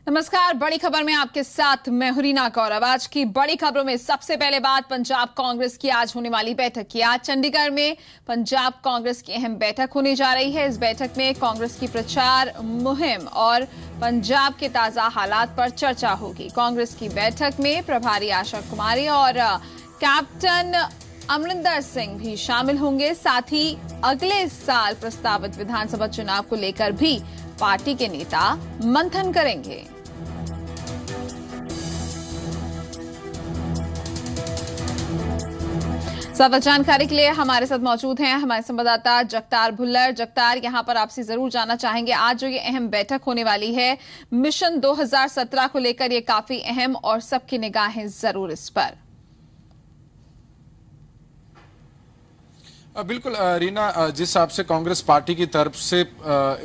नमस्कार। बड़ी खबर में आपके साथ मैं हूं रीना गौरव। आज की बड़ी खबरों में सबसे पहले बात पंजाब कांग्रेस की आज होने वाली बैठक की। आज चंडीगढ़ में पंजाब कांग्रेस की अहम बैठक होने जा रही है। इस बैठक में कांग्रेस की प्रचार मुहिम और पंजाब के ताजा हालात पर चर्चा होगी। कांग्रेस की बैठक में प्रभारी आशा कुमारी और कैप्टन अमरिंदर सिंह भी शामिल होंगे। साथ ही अगले साल प्रस्तावित विधानसभा चुनाव को लेकर भी पार्टी के नेता मंथन करेंगे। ज्यादा जानकारी के लिए हमारे साथ मौजूद हैं हमारे संवाददाता जगतार भुल्लर। जगतार, यहां पर आपसे जरूर जानना चाहेंगे, आज जो ये अहम बैठक होने वाली है मिशन 2017 को लेकर, ये काफी अहम और सबकी निगाहें जरूर इस पर। बिल्कुल रीना, जिस हिसाब से कांग्रेस पार्टी की तरफ से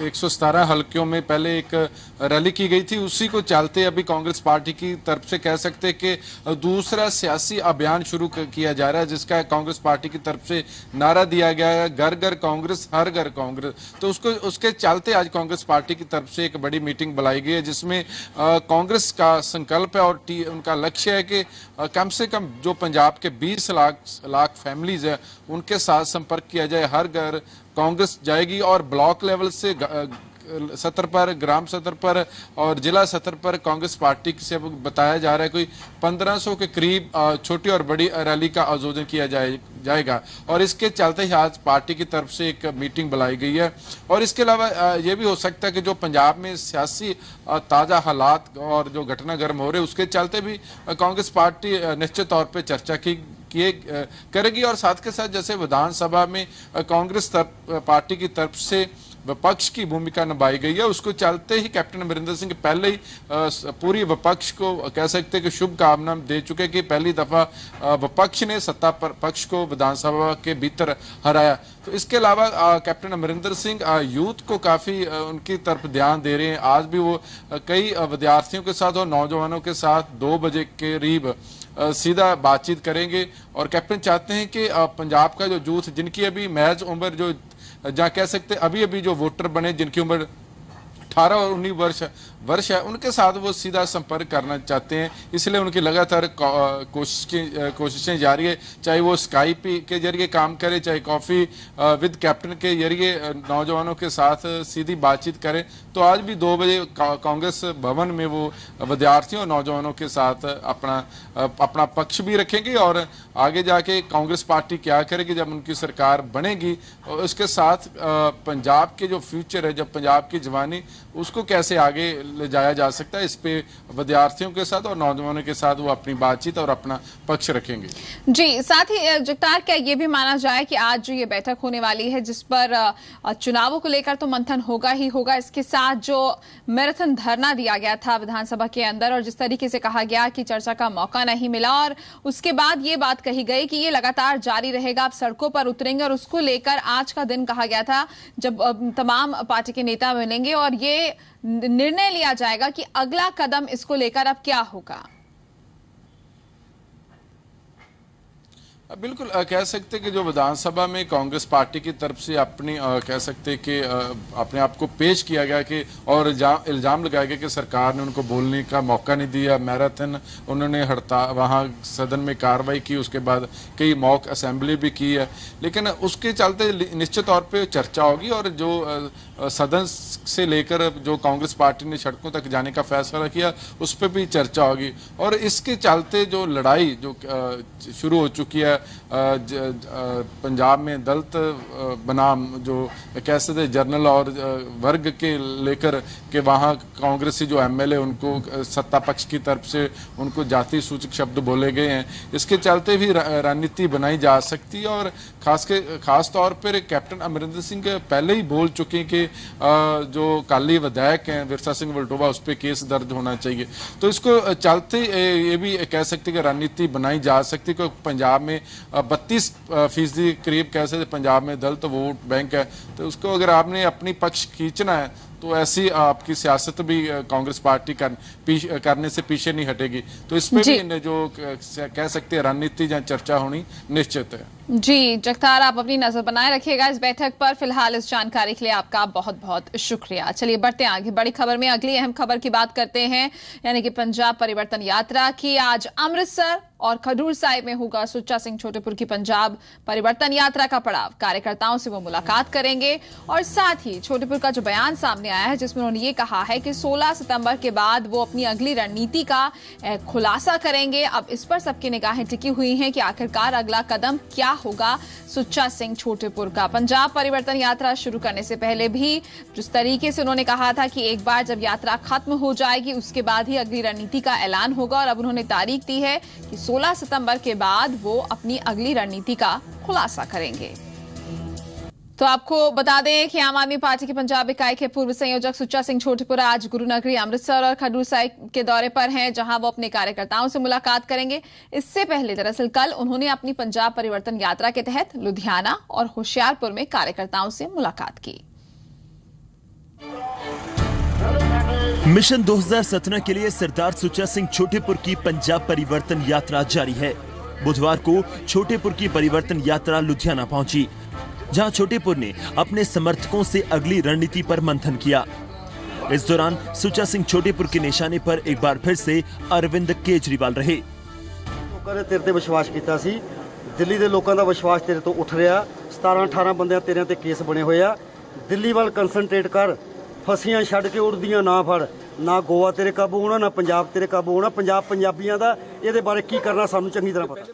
117 हलकों में पहले एक रैली की गई थी, उसी को चलते अभी कांग्रेस पार्टी की तरफ से कह सकते हैं कि दूसरा सियासी अभियान शुरू किया जा रहा है, जिसका कांग्रेस पार्टी की तरफ से नारा दिया गया है, घर घर कांग्रेस हर घर कांग्रेस। तो उसके चलते आज कांग्रेस पार्टी की तरफ से एक बड़ी मीटिंग बुलाई गई है, जिसमें कांग्रेस का संकल्प है और उनका लक्ष्य है कि कम से कम जो पंजाब के 20 लाख फैमिलीज है उनके साथ संपर्क किया जाए। हर घर कांग्रेस जाएगी और ब्लॉक लेवल से सतर पर, ग्राम सतर पर और जिला सतर पर कांग्रेस पार्टी से बताया जा रहा है कोई 1500 के करीब छोटी और बड़ी रैली का आयोजन किया जाएगा। और इसके चलते ही आज पार्टी की तरफ से एक मीटिंग बुलाई गई है। और इसके अलावा ये भी हो सकता है कि जो पंजाब में सियासी ताज़ा हालात और जो घटना गर्म हो रहे उसके चलते भी कांग्रेस पार्टी निश्चित तौर पर चर्चा करेगी। और साथ के साथ जैसे विधानसभा में कांग्रेस पार्टी की तरफ से विपक्ष की भूमिका निभाई गई है, उसको चलते ही कैप्टन अमरिंदर सिंह पहले ही पूरी विपक्ष को कह सकते हैं कि शुभकामना दे चुके कि पहली दफा विपक्ष ने सत्ता पर पक्ष को विधानसभा के भीतर हराया। तो इसके अलावा कैप्टन अमरिंदर सिंह यूथ को काफी उनकी तरफ ध्यान दे रहे हैं। आज भी वो कई विद्यार्थियों के साथ और नौजवानों के साथ 2 बजे के करीब सीधा बातचीत करेंगे। और कैप्टन चाहते हैं कि पंजाब का जो यूथ, जिनकी अभी महज उम्र जो जहाँ कह सकते अभी जो वोटर बने जिनकी उम्र 18 और 19 वर्ष है, उनके साथ वो सीधा संपर्क करना चाहते हैं। इसलिए उनकी लगातार कोशिशें जारी है, चाहे वो स्काइप के जरिए काम करे, चाहे कॉफ़ी विद कैप्टन के जरिए नौजवानों के साथ सीधी बातचीत करें। तो आज भी 2 बजे कांग्रेस भवन में वो विद्यार्थियों और नौजवानों के साथ अपना पक्ष भी रखेंगे और आगे जाके कांग्रेस पार्टी क्या करेगी जब उनकी सरकार बनेगी, और उसके साथ पंजाब के जो फ्यूचर है, जब पंजाब की जवानी, उसको कैसे आगे ले जाया जा सकता है, इस पे विद्यार्थियों के साथ और नौजवानों के साथ वो अपनी बातचीत और अपना पक्ष रखेंगे। जी, साथ ही जगतार, क्या ये भी माना जाए कि आज जो ये बैठक होने वाली है जिस पर चुनावों को लेकर तो मंथन होगा ही होगा, इसके साथ जो मैराथन धरना दिया गया था विधानसभा के अंदर और जिस तरीके से कहा गया कि चर्चा का मौका नहीं मिला और उसके बाद ये बात कही गई कि ये लगातार जारी रहेगा, आप सड़कों पर उतरेंगे, और उसको लेकर आज का दिन कहा गया था जब तमाम पार्टी के नेता मिलेंगे और ये निर्णय लिया जाएगा कि अगला कदम इसको लेकर अब क्या होगा। बिल्कुल कह सकते कि जो विधानसभा में कांग्रेस पार्टी की तरफ से अपनी कह सकते कि अपने आप को पेश किया गया कि और इल्ज़ाम लगाया गया कि सरकार ने उनको बोलने का मौका नहीं दिया, मैराथन उन्होंने हड़ताल वहाँ सदन में कार्रवाई की, उसके बाद कई मॉक असेंबली भी की है, लेकिन उसके चलते निश्चित तौर पे चर्चा होगी और जो सदन से लेकर जो कांग्रेस पार्टी ने सड़कों तक जाने का फैसला किया उस पर भी चर्चा होगी। और इसके चलते जो लड़ाई जो शुरू हो चुकी है पंजाब में दलित बनाम जो कह सकते जर्नल और वर्ग के लेकर के वहाँ कांग्रेसी जो एमएलए उनको सत्ता पक्ष की तरफ से उनको जाति सूचक शब्द बोले गए हैं, इसके चलते भी रणनीति बनाई जा सकती है। और खास तौर पर कैप्टन अमरिंदर सिंह पहले ही बोल चुके हैं कि जो काली विधायक हैं विरसा सिंह वल्टोवा उस पर केस दर्ज होना चाहिए। तो इसको चलते ये भी कह सकते कि रणनीति बनाई जा सकती है, क्योंकि पंजाब में 32% करीब कैसे पंजाब में दलित वोट बैंक है, तो उसको अगर आपने अपनी पक्ष खींचना है तो ऐसी आपकी सियासत भी कांग्रेस पार्टी करने से पीछे नहीं हटेगी। तो इसमें भी जो कह सकते हैं रणनीति या चर्चा होनी निश्चित है। जी जगतार, आप अपनी नजर बनाए रखिएगा इस बैठक पर। फिलहाल इस जानकारी के लिए आपका बहुत बहुत शुक्रिया। चलिए बढ़ते हैं आगे। बड़ी खबर में अगली अहम खबर की बात करते हैं, यानी कि पंजाब परिवर्तन यात्रा की। आज अमृतसर और खडूर साहिब में होगा सुच्चा सिंह छोटेपुर की पंजाब परिवर्तन यात्रा का पड़ाव। कार्यकर्ताओं से वो मुलाकात करेंगे और साथ ही छोटेपुर का जो बयान सामने आया है जिसमें उन्होंने ये कहा है कि 16 सितंबर के बाद वो अपनी अगली रणनीति का खुलासा करेंगे। अब इस पर सबकी निगाहें टिकी हुई हैं कि आखिरकार अगला कदम क्या होगा सुच्चा सिंह छोटेपुर का। पंजाब परिवर्तन यात्रा शुरू करने से पहले भी जिस तरीके से उन्होंने कहा था कि एक बार जब यात्रा खत्म हो जाएगी उसके बाद ही अगली रणनीति का ऐलान होगा, और अब उन्होंने तारीख दी है कि 16 सितंबर के बाद वो अपनी अगली रणनीति का खुलासा करेंगे। तो आपको बता दें कि आम आदमी पार्टी की पंजाब इकाई के पूर्व संयोजक सुच्चा सिंह छोटेपुर आज गुरुनगरी, अमृतसर और खडूर साहिब के दौरे पर हैं, जहां वो अपने कार्यकर्ताओं से मुलाकात करेंगे। इससे पहले दरअसल कल उन्होंने अपनी पंजाब परिवर्तन यात्रा के तहत लुधियाना और होशियारपुर में कार्यकर्ताओं से मुलाकात की। मिशन 2017 के लिए सरदार सुच्चा सिंह छोटेपुर की पंजाब परिवर्तन यात्रा जारी है। बुधवार को छोटेपुर की परिवर्तन यात्रा लुधियाना पहुंची, जहां छोटेपुर ने अपने समर्थकों से अगली रणनीति पर मंथन किया। इस दौरान सुच्चा सिंह छोटेपुर के निशाने पर एक बार फिर से अरविंद केजरीवाल रहे। लोगों ने तेरे ते विश्वास किया सी, दिल्ली के लोगों का विश्वास तेरे तो उठ रहा। 17-18 बंदे तेरे ते केस बने हुए आ। दिल्ली वाल कंसनट्रेट कर, फसियां छड़ के उड़दियां ना फड़। ना गोवा तेरे काबू होना, ना पंजाब तेरे काबू होना। पंजाब पंजाबियों का ये बारे की करना सानू चंगी तरह पता।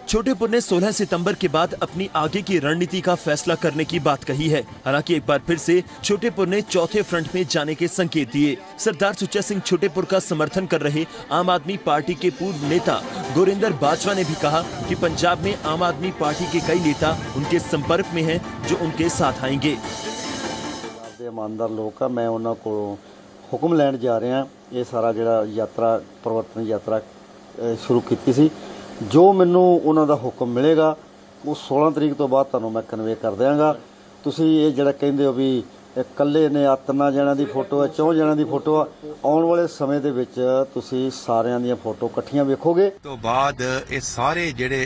छोटेपुर ने 16 सितंबर के बाद अपनी आगे की रणनीति का फैसला करने की बात कही है। हालांकि एक बार फिर से छोटेपुर ने चौथे फ्रंट में जाने के संकेत दिए। सरदार सुच्चा सिंह छोटेपुर का समर्थन कर रहे आम आदमी पार्टी के पूर्व नेता गुरिंदर बाजवा ने भी कहा कि पंजाब में आम आदमी पार्टी के कई नेता उनके संपर्क में हैं, जो उनके साथ आएंगे। ईमानदार लोग, मैं उन्होंने को हुक्म लैन जा रहा। ये सारा जो यात्रा परिवर्तन यात्रा शुरू की सी, जो मैनू उन्हों का हुक्म मिलेगा वो 16 तरीक तो बाद तुहानूं मैं कन्वे कर देंगा। तुसीं ये जिहड़ा कहंदे हो भी कल्ले ने 8 जणिਆਂ ਦੀ फोटो है, 4 जणिਆਂ ਦੀ फोटो है, आने वाले समय दे विच तुसीं सारिਆਂ ਦੀਆਂ फोटो इकट्ठियां वेखोगे। तो बाद ये सारे जिहड़े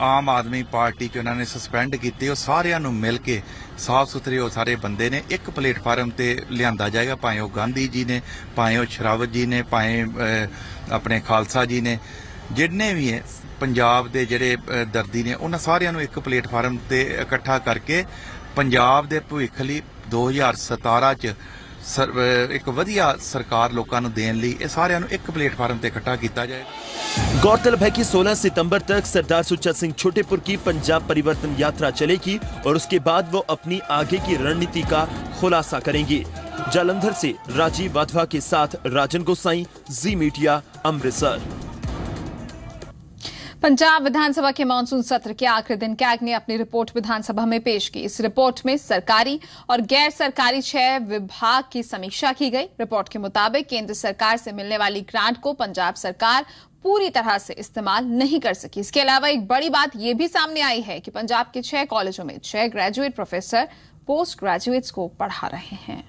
आम आदमी पार्टी च उन्होंने सस्पेंड किए वो सारिਆਂ ਨੂੰ मिल के साफ सुथरे वो सारे बंदे ने एक प्लेटफार्म ते लियांदा जाएगा, भाएं वो गांधी जी ने, भाएं वो शरावत जी ने, भाएं अपने खालसा जी ने, जिन्ने भी है पंजाब दे जिहड़े दर्दी ने उन्हां सारिਆਂ ਨੂੰ एक प्लेटफार्म ते इकट्ठा करके पंजाब दे भविख लई 2017 च एक वधिया सरकार लोकां नूं देण लई सारिਆਂ ਨੂੰ एक प्लेटफार्म ते इकट्ठा किया जाएगा। गौरतलब है कि 16 सितंबर तक सरदार सुच्चा सिंह छोटेपुर की पंजाब परिवर्तन यात्रा चलेगी और उसके बाद वो अपनी आगे की रणनीति का खुलासा करेंगे। जालंधर से राजीव वाधवा के साथ राजन गोसाई, जी मीडिया, अमृतसर। पंजाब विधानसभा के मानसून सत्र के आखिरी दिन कैग ने अपनी रिपोर्ट विधानसभा में पेश की। इस रिपोर्ट में सरकारी और गैर सरकारी 6 विभाग की समीक्षा की गई। रिपोर्ट के मुताबिक केंद्र सरकार से मिलने वाली ग्रांट को पंजाब सरकार पूरी तरह से इस्तेमाल नहीं कर सकी। इसके अलावा एक बड़ी बात यह भी सामने आई है कि पंजाब के 6 कॉलेजों में 6 ग्रेजुएट प्रोफेसर पोस्ट ग्रेजुएट्स को पढ़ा रहे हैं।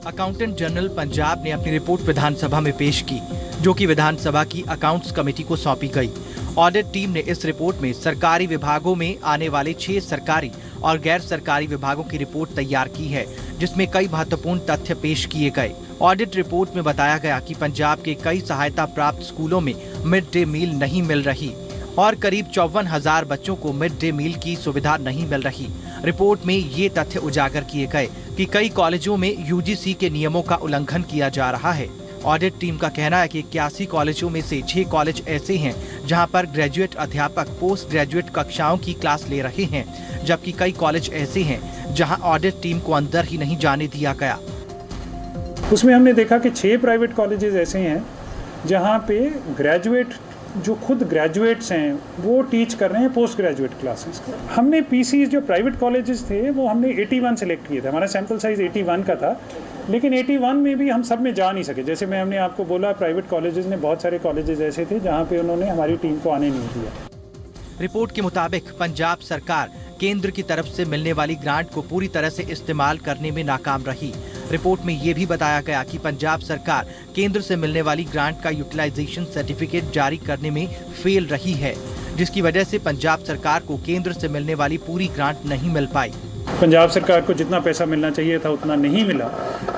अकाउंटेंट जनरल पंजाब ने अपनी रिपोर्ट विधानसभा में पेश की, जो कि विधानसभा की अकाउंट्स कमेटी को सौंपी गई। ऑडिट टीम ने इस रिपोर्ट में सरकारी विभागों में आने वाले 6 सरकारी और गैर सरकारी विभागों की रिपोर्ट तैयार की है, जिसमें कई महत्वपूर्ण तथ्य पेश किए गए। ऑडिट रिपोर्ट में बताया गया कि पंजाब के कई सहायता प्राप्त स्कूलों में मिड डे मील नहीं मिल रही और करीब 54,000 बच्चों को मिड डे मील की सुविधा नहीं मिल रही। रिपोर्ट में ये तथ्य उजागर किए गए कि कई कॉलेजों में यूजीसी के नियमों का उल्लंघन किया जा रहा है। ऑडिट टीम का कहना है कि 81 कॉलेजों में से 6 कॉलेज ऐसे हैं जहां पर ग्रेजुएट अध्यापक पोस्ट ग्रेजुएट कक्षाओं की क्लास ले रहे हैं, जबकि कई कॉलेज ऐसे हैं जहां ऑडिट टीम को अंदर ही नहीं जाने दिया गया। उसमें हमने देखा कि 6 प्राइवेट कॉलेजेस ऐसे हैं जहां पे ग्रेजुएट जो खुद ग्रेजुएट्स हैं वो टीच कर रहे हैं पोस्ट ग्रेजुएट क्लासेस। हमने पीसी जो प्राइवेट कॉलेजेस थे वो हमने 81 सेलेक्ट किए थे। हमारा सैंपल साइज 81 का था, लेकिन 81 में भी हम सब में जा नहीं सके। जैसे हमने आपको बोला, प्राइवेट कॉलेजेस ने बहुत सारे कॉलेजेस ऐसे थे जहां पे उन्होंने हमारी टीम को आने नहीं दिया। रिपोर्ट के मुताबिक पंजाब सरकार केंद्र की तरफ से मिलने वाली ग्रांट को पूरी तरह से इस्तेमाल करने में नाकाम रही। रिपोर्ट में ये भी बताया गया कि पंजाब सरकार केंद्र से मिलने वाली ग्रांट का यूटिलाइजेशन सर्टिफिकेट जारी करने में फेल रही है, जिसकी वजह से पंजाब सरकार को केंद्र से मिलने वाली पूरी ग्रांट नहीं मिल पाई। पंजाब सरकार को जितना पैसा मिलना चाहिए था उतना नहीं मिला।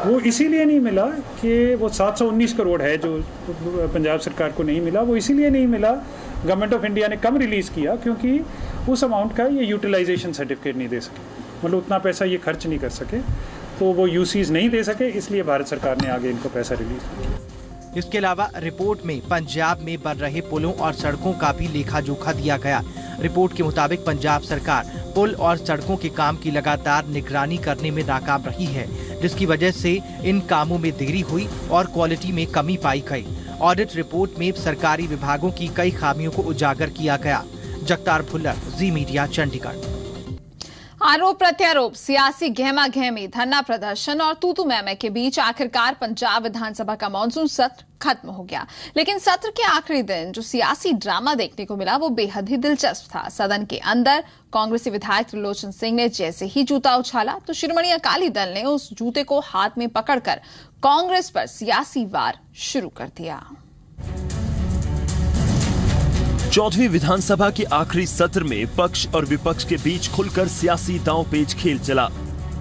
वो इसीलिए नहीं मिला कि वो 719 करोड़ है जो पंजाब सरकार को नहीं मिला, वो इसीलिए नहीं मिला, गवर्नमेंट ऑफ इंडिया ने कम रिलीज़ किया क्योंकि उस अमाउंट का ये यूटिलाइजेशन सर्टिफिकेट नहीं दे सके, मतलब उतना पैसा ये खर्च नहीं कर सके, तो वो यूसीज नहीं दे सके, इसलिए भारत सरकार ने आगे इनको पैसा रिलीज किया। इसके अलावा रिपोर्ट में पंजाब में बन रहे पुलों और सड़कों का भी लेखा जोखा दिया गया। रिपोर्ट के मुताबिक पंजाब सरकार पुल और सड़कों के काम की लगातार निगरानी करने में नाकाम रही है, जिसकी वजह से इन कामों में देरी हुई और क्वालिटी में कमी पाई गई। ऑडिट रिपोर्ट में सरकारी विभागों की कई खामियों को उजागर किया गया। जगतार भुल्लर, जी मीडिया, चंडीगढ़। आरोप प्रत्यारोप, सियासी गहमा गहमी, धरना प्रदर्शन और तूतू मैमे के बीच आखिरकार पंजाब विधानसभा का मॉनसून सत्र खत्म हो गया। लेकिन सत्र के आखिरी दिन जो सियासी ड्रामा देखने को मिला वो बेहद ही दिलचस्प था। सदन के अंदर कांग्रेसी विधायक त्रिलोचन सिंह ने जैसे ही जूता उछाला तो शिरोमणि अकाली दल ने उस जूते को हाथ में पकड़कर कांग्रेस पर सियासी वार शुरू कर दिया। 14वीं विधानसभा के आखिरी सत्र में पक्ष और विपक्ष के बीच खुलकर सियासी दांवपेच खेल चला।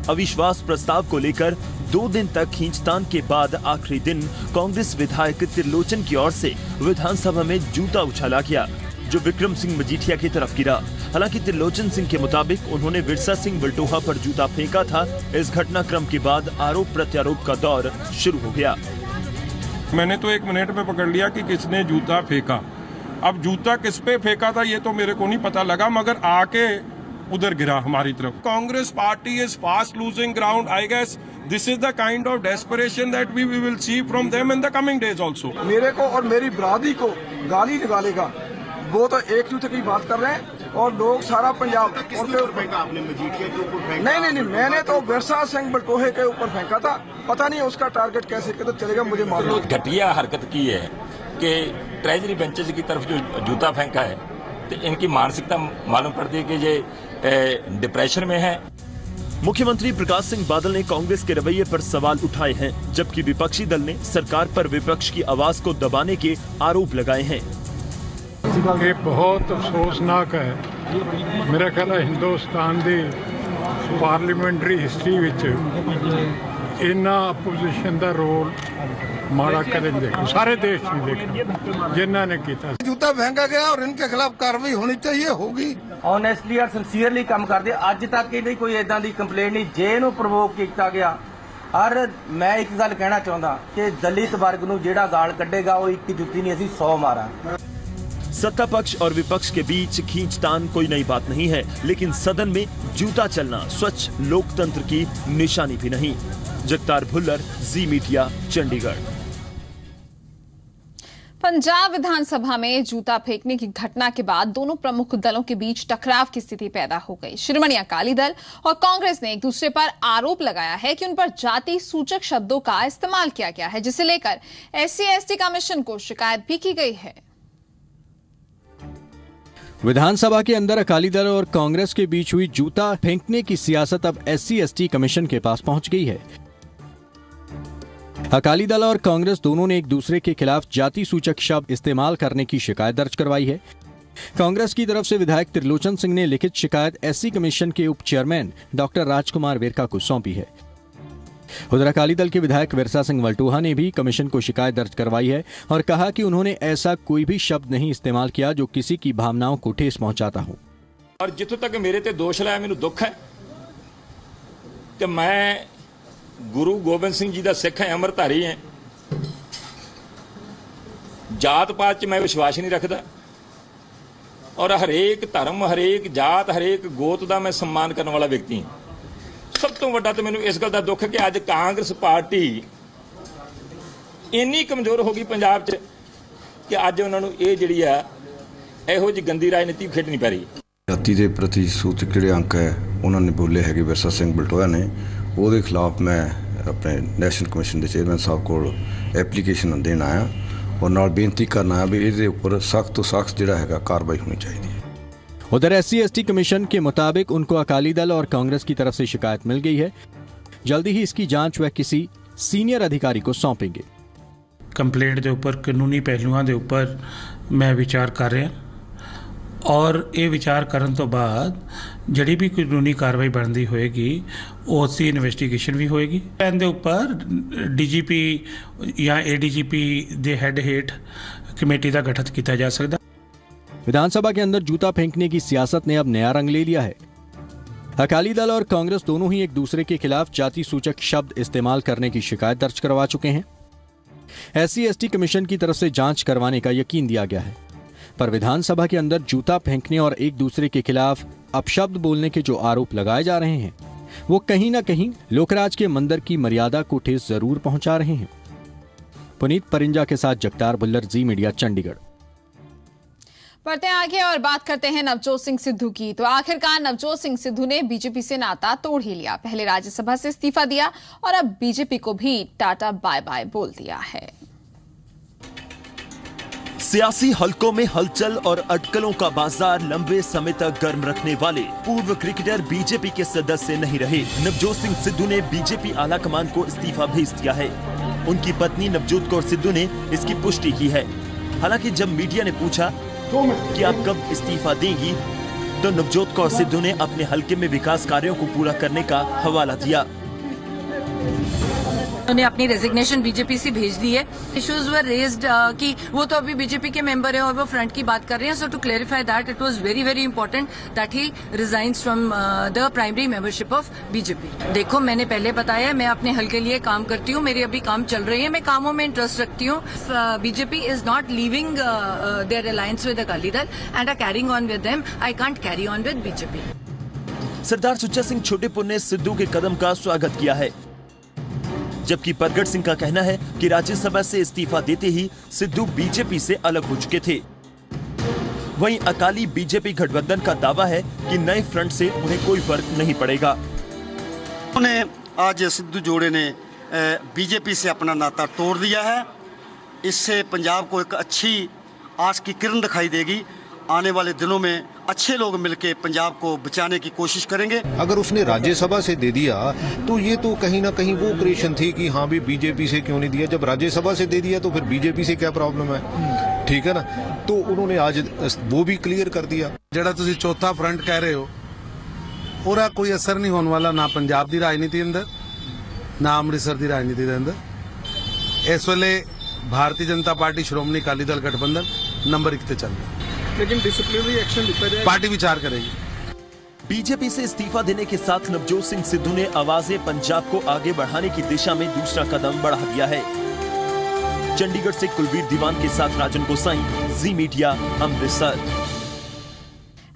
अविश्वास प्रस्ताव को लेकर 2 दिन तक खींचतान के बाद आखिरी दिन कांग्रेस विधायक त्रिलोचन की ओर से विधानसभा में जूता उछाला गया, जो विक्रम सिंह मजीठिया की तरफ गिरा। हालांकि त्रिलोचन सिंह के मुताबिक उन्होंने विरसा सिंह वल्टोहा पर जूता फेंका था। इस घटनाक्रम के बाद आरोप प्रत्यारोप का दौर शुरू हो गया। मैंने तो 1 मिनट में पकड़ लिया कि किसने जूता फेंका। अब जूता किस पे फेंका था ये तो मेरे को नहीं पता लगा, मगर आके उधर गिरा हमारी तरफ। Congress party is fast losing ground. I guess this is the kind of desperation that we will see from them in the coming days also. मेरे को और मेरी बरादरी को गाली निकालेगा, वो तो एक जूते की बात कर रहे हैं और लोग सारा पंजाब आपने मजीठिया के ऊपर फेंका? नहीं, मैंने तो विरसा सिंह बल्टोहे के ऊपर फेंका था। पता नहीं उसका टारगेट कैसे चलेगा, मुझे मालूम। घटिया हरकत की है कि ट्रेजरी बेंचेज की तरफ जो जूता फेंका है तो इनकी मानसिकता मालूम पड़ती है कि ये डिप्रेशन में है। मुख्यमंत्री प्रकाश सिंह बादल ने कांग्रेस के रवैये पर सवाल उठाए हैं, जबकि विपक्षी दल ने सरकार पर विपक्ष की आवाज को दबाने के आरोप लगाए हैं। ये बहुत अफसोसनाक है। मेरा ख्याल है हिंदुस्तान की पार्लीमेंटरी हिस्ट्री विच इन्ना अपोजिशन का रोल माड़ा कदे नहीं देखा, सारे देश नहीं देखा जिन्हों ने किया। जूता फेंका गया और इनके खिलाफ कार्रवाई होनी चाहिए, होगी। ऑनेस्टली और सिंसीयरली काम करते। अज तक इहदी कोई इदां दी कंप्लेंट नहीं जे इहनूं प्रोवोक किया गया। और मैं एक गल कहना चाहता कि दलित वर्ग नूं जिहड़ा गाल कड्ढेगा वो एक जुत्ती नहीं, असीं 100 मारांगे। सत्ता पक्ष और विपक्ष के बीच खींचतान कोई नई बात नहीं है, लेकिन सदन में जूता चलना स्वच्छ लोकतंत्र की निशानी भी नहीं। जगतार भुल्लर, जी मीडिया, चंडीगढ़। पंजाब विधानसभा में जूता फेंकने की घटना के बाद दोनों प्रमुख दलों के बीच टकराव की स्थिति पैदा हो गई। शिरोमणि अकाली दल और कांग्रेस ने एक दूसरे पर आरोप लगाया है कि उन पर जाति सूचक शब्दों का इस्तेमाल किया गया है, जिसे लेकर SC/ST कमीशन को शिकायत भी की गई है। विधानसभा के अंदर अकाली दल और कांग्रेस के बीच हुई जूता फेंकने की सियासत अब SC/ST कमीशन के पास पहुंच गई है। अकाली दल और कांग्रेस दोनों ने एक दूसरे के खिलाफ जाति सूचक शब्द इस्तेमाल करने की शिकायत दर्ज करवाई है। कांग्रेस की तरफ से विधायक त्रिलोचन सिंह ने लिखित शिकायत SC कमीशन के उप चेयरमैन डॉक्टर राजकुमार वेरका को सौंपी है। उधर अकाली दल के विधायक विरसा सिंह वल्टोहा ने भी कमीशन को शिकायत दर्ज करवाई है और कहा कि उन्होंने ऐसा कोई भी शब्द नहीं इस्तेमाल किया जो किसी की भावनाओं को ठेस पहुंचाता हो। और जितों तक मेरे ते दोष लाया, मैनूं दुख है कि मैं गुरु गोबिंद सिंह जी का सिख है, अमरधारी है। जात पात च मैं विश्वास नहीं रखता और हरेक धर्म, हरेक जात, हरेक गोत का मैं सम्मान करने वाला व्यक्ति हूं। सब तो वड्डा तो मैनूं इस गल का दुख है कि अज कांग्रेस पार्टी इन्नी कमजोर हो गई पंजाब च कि अज उन्होंने ये जिहड़ी आ इहो जी गंदी राजनीति खेडनी पै रही। जाति के प्रति सूचक जिहड़े अंक है उन्होंने बोले है विरसा सिंह बल्टोहा ने, ਉਹਦੇ खिलाफ मैं अपने नैशनल कमीशन के चेयरमैन साहब को एप्लीकेशन देना आया और नाल बेनती करना है भी इसके उपर सख्त तो सख्त जिहड़ा हैगा कार्रवाई होनी चाहिए। उधर SC/ST कमीशन के मुताबिक उनको अकाली दल और कांग्रेस की तरफ से शिकायत मिल गई है। जल्दी ही इसकी जांच वह किसी सीनियर अधिकारी को सौंपेंगे। कंप्लेंट के उपर कानूनी पहलुओं के उपर मैं विचार कर रहा और ये विचार करने तो बाद जड़ी भी कानूनी कार्रवाई बनती होएगी उसकी इन्वेस्टिगेशन भी होएगी। इनके उपर DGP या ADGP के हेड हेठ कमेटी का गठन किया जा सकता। विधानसभा के अंदर जूता फेंकने की सियासत ने अब नया रंग ले लिया है। अकाली दल और कांग्रेस दोनों ही एक दूसरे के खिलाफ जाति सूचक शब्द इस्तेमाल करने की शिकायत दर्ज करवा चुके हैं। SC/ST कमीशन की तरफ से जांच करवाने का यकीन दिया गया है, पर विधानसभा के अंदर जूता फेंकने और एक दूसरे के खिलाफ अपशब्द बोलने के जो आरोप लगाए जा रहे हैं वो कहीं ना कहीं लोकराज के मंदिर की मर्यादा को ठेस जरूर पहुंचा रहे हैं। पुनीत परिंजा के साथ जगतार बुल्लर, जी मीडिया, चंडीगढ़। बढ़ते हैं आगे और बात करते हैं नवजोत सिंह सिद्धू की। तो आखिरकार नवजोत सिंह सिद्धू ने बीजेपी से नाता तोड़ ही लिया। पहले राज्यसभा से इस्तीफा दिया और अब बीजेपी को भी टाटा बाय बाय बोल दिया है। सियासी हलकों में हलचल और अटकलों का बाजार लंबे समय तक गर्म रखने वाले पूर्व क्रिकेटर बीजेपी के सदस्य नहीं रहे। नवजोत सिंह सिद्धू ने बीजेपी आला कमान को इस्तीफा भेज दिया है। उनकी पत्नी नवजोत कौर सिद्धू ने इसकी पुष्टि की है। हालांकि जब मीडिया ने पूछा कि आप कब इस्तीफा देंगी, तो नवजोत कौर सिद्धू ने अपने हलके में विकास कार्यों को पूरा करने का हवाला दिया। उन्होंने अपनी रेजिग्नेशन बीजेपी से भेज दी है। इश्यूज वर रेज्ड कि वो तो अभी बीजेपी के मेंबर है और वो फ्रंट की बात कर रहे हैं। So to clarify that it was very very important that he resigns from the primary membership of BJP. देखो, मैंने पहले बताया मैं अपने हल के लिए काम करती हूँ, मेरे अभी काम चल रहे हैं, मैं कामों में इंटरेस्ट रखती हूँ। BJP is not leaving their alliance with Akali Dal and are carrying on with them. I can't carry on with BJP. Sardar सुच्चा सिंह छोटेपुर ने सिद्धू के कदम का स्वागत किया है, जबकि परगट सिंह का कहना है कि राज्यसभा से इस्तीफा देते ही सिद्धू बीजेपी से अलग हो चुके थे। वहीं अकाली बीजेपी गठबंधन का दावा है कि नए फ्रंट से उन्हें कोई फर्क नहीं पड़ेगा। उन्होंने आज सिद्धू जोड़े ने बीजेपी से अपना नाता तोड़ दिया है। इससे पंजाब को एक अच्छी आस की किरण दिखाई देगी। आने वाले दिनों में अच्छे लोग मिलकर पंजाब को बचाने की कोशिश करेंगे। अगर उसने राज्यसभा से दे दिया तो ये तो कहीं ना कहीं वो क्रिएशन थी कि हाँ भी बीजेपी से क्यों नहीं दिया। जब राज्यसभा से दे दिया तो फिर बीजेपी से क्या प्रॉब्लम है, ठीक है ना। तो उन्होंने आज वो भी क्लियर कर दिया। ਜਿਹੜਾ ਤੁਸੀਂ ਚੌਥਾ ਫਰੰਟ ਕਹਿ ਰਹੇ ਹੋ, ਉਹਦਾ ਕੋਈ ਅਸਰ ਨਹੀਂ ਹੋਣ ਵਾਲਾ ਨਾ ਪੰਜਾਬ ਦੀ ਰਾਜਨੀਤੀ ਅੰਦਰ ਨਾ ਅੰਮ੍ਰਿਤਸਰ ਦੀ ਰਾਜਨੀਤੀ ਦੇ ਅੰਦਰ। ਇਸ ਵੇਲੇ ਭਾਰਤੀ ਜਨਤਾ ਪਾਰਟੀ ਸ਼੍ਰੋਮਣੀ ਅਕਾਲੀ ਦਲ गठबंधन नंबर 1 ਤੇ ਚੱਲ ਰਿਹਾ, लेकिन डिसिप्लिनरी एक्शन लिखा जाएगा, पार्टी विचार करेगी। बीजेपी से इस्तीफा देने के साथ नवजोत सिंह सिद्धू ने आवाज़े पंजाब को आगे बढ़ाने की दिशा में दूसरा कदम बढ़ा दिया है। चंडीगढ़ से कुलवीर दीवान के साथ राजन गोसाई, जी मीडिया, अमृतसर।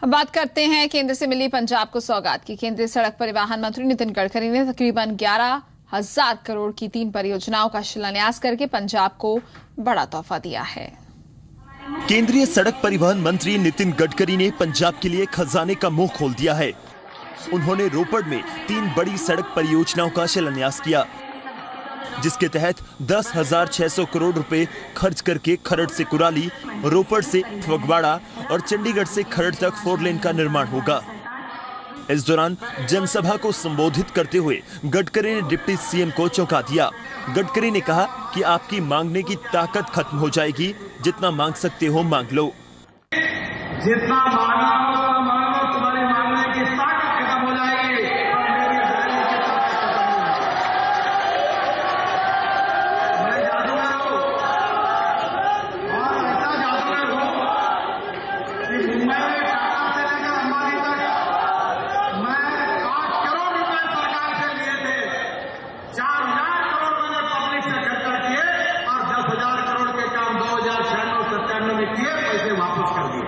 अब बात करते हैं केंद्र से मिली पंजाब को सौगात की। केंद्रीय सड़क परिवहन मंत्री नितिन गडकरी ने तकरीबन 11,000 करोड़ की 3 परियोजनाओं का शिलान्यास करके पंजाब को बड़ा तोहफा दिया है। केंद्रीय सड़क परिवहन मंत्री नितिन गडकरी ने पंजाब के लिए खजाने का मुंह खोल दिया है। उन्होंने रोपड़ में 3 बड़ी सड़क परियोजनाओं का शिलान्यास किया, जिसके तहत 10,600 करोड़ रुपए खर्च करके खरड़ से कुराली, रोपड़ से फगवाड़ा और चंडीगढ़ से खरड़ तक 4 लेन का निर्माण होगा। इस दौरान जनसभा को संबोधित करते हुए गडकरी ने डिप्टी सीएम को चौंका दिया। गडकरी ने कहा कि आपकी मांगने की ताकत खत्म हो जाएगी, जितना मांग सकते हो मांग लो। जितना मांगना हो मांगो, तुम्हारी मांगने की ताकत खत्म हो जाएगी। मैं जादूगर हूँ और ऐसा जादूगर हूँ कि मुंबई में टाटा से लेकर अंबानी तक मैं 5 करोड़ रुपए सरकार से लिए थे। 4,000 करोड़ मैंने पब्लिक से खर्चा किए और 10,000 करोड़ के काम 2096-97 में किए, पैसे वापस कर दिए।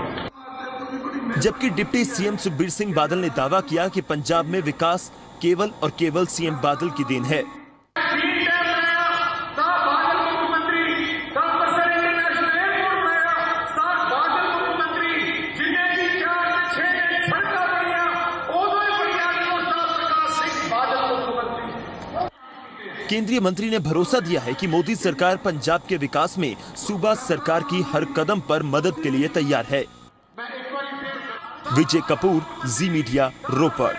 जबकि डिप्टी सीएम सुखबीर सिंह बादल ने दावा किया कि पंजाब में विकास केवल और केवल सीएम बादल की देन है। केंद्रीय मंत्री ने भरोसा दिया है कि मोदी सरकार पंजाब के विकास में सूबा सरकार की हर कदम पर मदद के लिए तैयार है। विजय कपूर, जी मीडिया, रोपड़।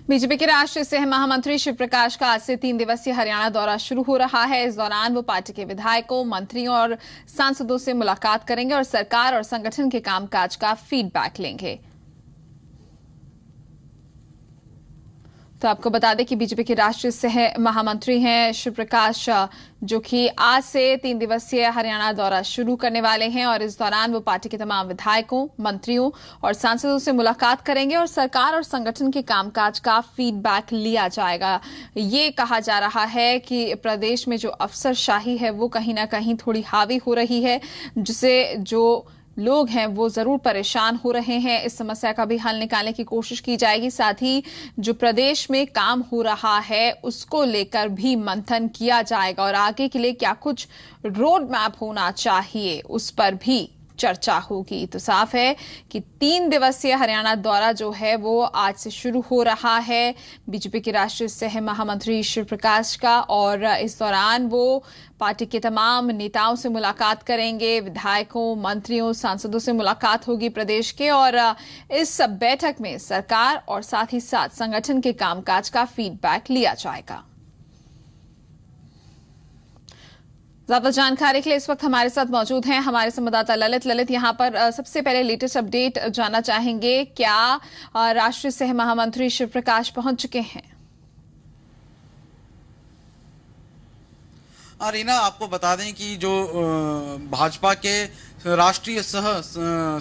बीजेपी के राष्ट्रीय सह महामंत्री शिव प्रकाश का आज से 3 दिवसीय हरियाणा दौरा शुरू हो रहा है। इस दौरान वो पार्टी के विधायकों, मंत्रियों और सांसदों से मुलाकात करेंगे और सरकार और संगठन के कामकाज का फीडबैक लेंगे। तो आपको बता दें कि बीजेपी के राष्ट्रीय सह महामंत्री हैं शिव प्रकाश, जो कि आज से 3 दिवसीय हरियाणा दौरा शुरू करने वाले हैं और इस दौरान वो पार्टी के तमाम विधायकों, मंत्रियों और सांसदों से मुलाकात करेंगे और सरकार और संगठन के कामकाज का फीडबैक लिया जाएगा। ये कहा जा रहा है कि प्रदेश में जो अफसरशाही है वो कहीं ना कहीं थोड़ी हावी हो रही है, जिसे जो लोग हैं वो जरूर परेशान हो रहे हैं। इस समस्या का भी हल निकालने की कोशिश की जाएगी। साथ ही जो प्रदेश में काम हो रहा है उसको लेकर भी मंथन किया जाएगा और आगे के लिए क्या कुछ रोड मैप होना चाहिए उस पर भी चर्चा होगी। तो साफ है कि 3 दिवसीय हरियाणा दौरा जो है वो आज से शुरू हो रहा है बीजेपी के राष्ट्रीय सह महामंत्री शिव प्रकाश का, और इस दौरान वो पार्टी के तमाम नेताओं से मुलाकात करेंगे, विधायकों, मंत्रियों, सांसदों से मुलाकात होगी प्रदेश के, और इस बैठक में सरकार और साथ ही साथ संगठन के कामकाज का फीडबैक लिया जाएगा। ज्यादा जानकारी के लिए इस वक्त हमारे साथ मौजूद हैं हमारे संवाददाता ललित। यहां पर सबसे पहले लेटेस्ट अपडेट जानना चाहेंगे, क्या राष्ट्रीय सह महामंत्री शिव प्रकाश पहुंच चुके हैं? रीना, आपको बता दें कि जो भाजपा के राष्ट्रीय सह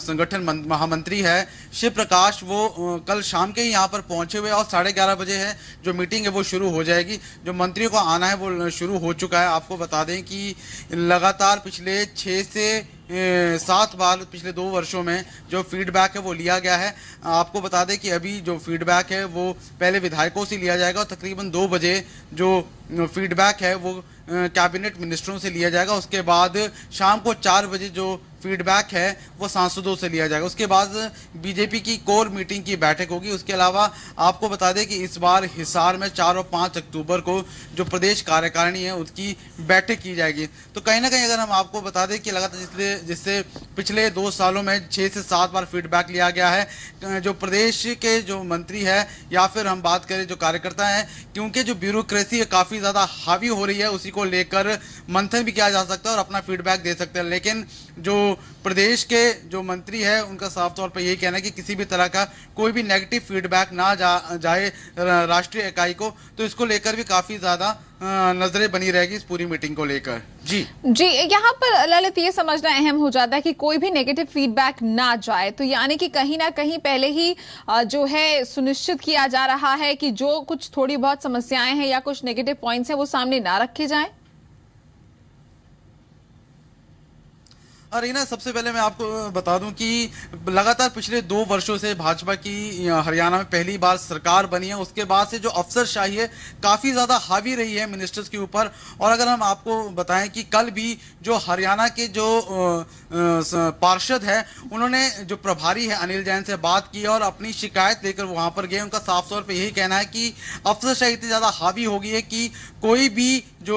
संगठन महामंत्री है शिव प्रकाश, वो कल शाम के ही यहाँ पर पहुंचे हुए और 11:30 बजे है जो मीटिंग है वो शुरू हो जाएगी। जो मंत्रियों को आना है वो शुरू हो चुका है। आपको बता दें कि लगातार पिछले 6 से 7 बार पिछले 2 वर्षों में जो फीडबैक है वो लिया गया है। आपको बता दें कि अभी जो फीडबैक है वो पहले विधायकों से लिया जाएगा और तकरीबन 2 बजे जो फीडबैक है वो कैबिनेट मिनिस्टरों से लिया जाएगा। उसके बाद शाम को 4 बजे जो फीडबैक है वो सांसदों से लिया जाएगा। उसके बाद बीजेपी की कोर मीटिंग की बैठक होगी। उसके अलावा आपको बता दें कि इस बार हिसार में 4 और 5 अक्टूबर को जो प्रदेश कार्यकारिणी है उसकी बैठक की जाएगी। तो कहीं ना कहीं अगर हम आपको बता दें कि लगातार जिससे पिछले 2 सालों में 6 से 7 बार फीडबैक लिया गया है। जो प्रदेश के जो मंत्री है या फिर हम बात करें जो कार्यकर्ता हैं, क्योंकि जो ब्यूरोक्रेसी है काफ़ी ज़्यादा हावी हो रही है, उसी को लेकर मंथन भी किया जा सकता है और अपना फीडबैक दे सकते हैं। लेकिन जो प्रदेश के जो मंत्री है उनका साफ तौर पर यही कहना है कि किसी भी तरह का कोई भी नेगेटिव फीडबैक ना जाए राष्ट्रीय इकाई को। तो इसको लेकर भी काफी ज्यादा नजरें बनी रहेगी इस पूरी मीटिंग को लेकर। जी, यहाँ पर ललित ये समझना अहम हो जाता है कि कोई भी नेगेटिव फीडबैक ना जाए, तो यानी कि कहीं ना कहीं पहले ही जो है सुनिश्चित किया जा रहा है कि जो कुछ थोड़ी बहुत समस्याएं हैं या कुछ नेगेटिव पॉइंट्स हैं वो सामने ना रखे जाएं। रीना, सबसे पहले मैं आपको बता दूं कि लगातार पिछले 2 वर्षों से भाजपा की हरियाणा में पहली बार सरकार बनी है। उसके बाद से जो अफसरशाही है काफ़ी ज़्यादा हावी रही है मिनिस्टर्स के ऊपर। और अगर हम आपको बताएं कि कल भी जो हरियाणा के जो पार्षद है उन्होंने जो प्रभारी है अनिल जैन से बात की और अपनी शिकायत लेकर वहाँ पर गए। उनका साफ तौर पर यही कहना है कि अफसरशाही इतनी ज़्यादा हावी हो गई है कि कोई भी जो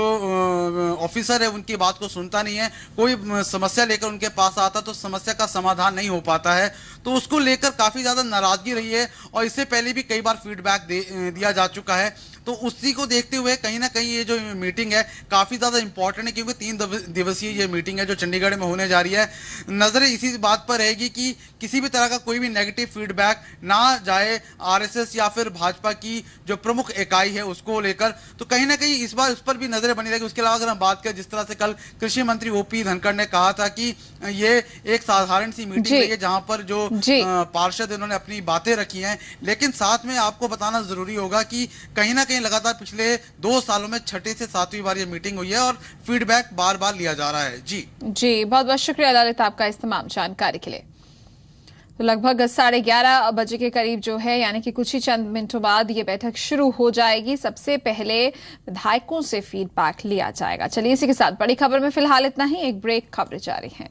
ऑफिसर है उनकी बात को सुनता नहीं है। कोई समस्या लेकर उनके पास आता तो समस्या का समाधान नहीं हो पाता है। तो उसको लेकर काफी ज्यादा नाराजगी रही है और इससे पहले भी कई बार फीडबैक दिया जा चुका है। तो उसी को देखते हुए कहीं ना कहीं ये जो मीटिंग है काफी ज्यादा इंपॉर्टेंट है, क्योंकि 3 दिवसीय ये मीटिंग है जो चंडीगढ़ में होने जा रही है। नजर इसी बात पर रहेगी कि किसी भी तरह का कोई भी नेगेटिव फीडबैक ना जाए आरएसएस या फिर भाजपा की जो प्रमुख इकाई है उसको लेकर। तो कहीं ना कहीं इस बार उस पर भी नजरें बनी रहेगी। उसके अलावा अगर हम बात करें, जिस तरह से कल कृषि मंत्री ओपी धनखड़ ने कहा था कि ये एक साधारण सी मीटिंग है जहां पर जो पार्षद उन्होंने अपनी बातें रखी हैं, लेकिन साथ में आपको बताना जरूरी होगा कि कहीं ना कहीं लगातार पिछले 2 सालों में 6ठी से 7वीं बार ये मीटिंग हुई है और फीडबैक बार बार लिया जा रहा है। जी, बहुत बहुत शुक्रिया ललित आपका इस तमाम जानकारी के लिए। तो लगभग 11:30 बजे के करीब जो है, यानी कि कुछ ही चंद मिनटों बाद ये बैठक शुरू हो जाएगी। सबसे पहले विधायकों से फीडबैक लिया जाएगा। चलिए इसी के साथ बड़ी खबर में फिलहाल इतना ही। एक ब्रेक, खबरें जारी हैं।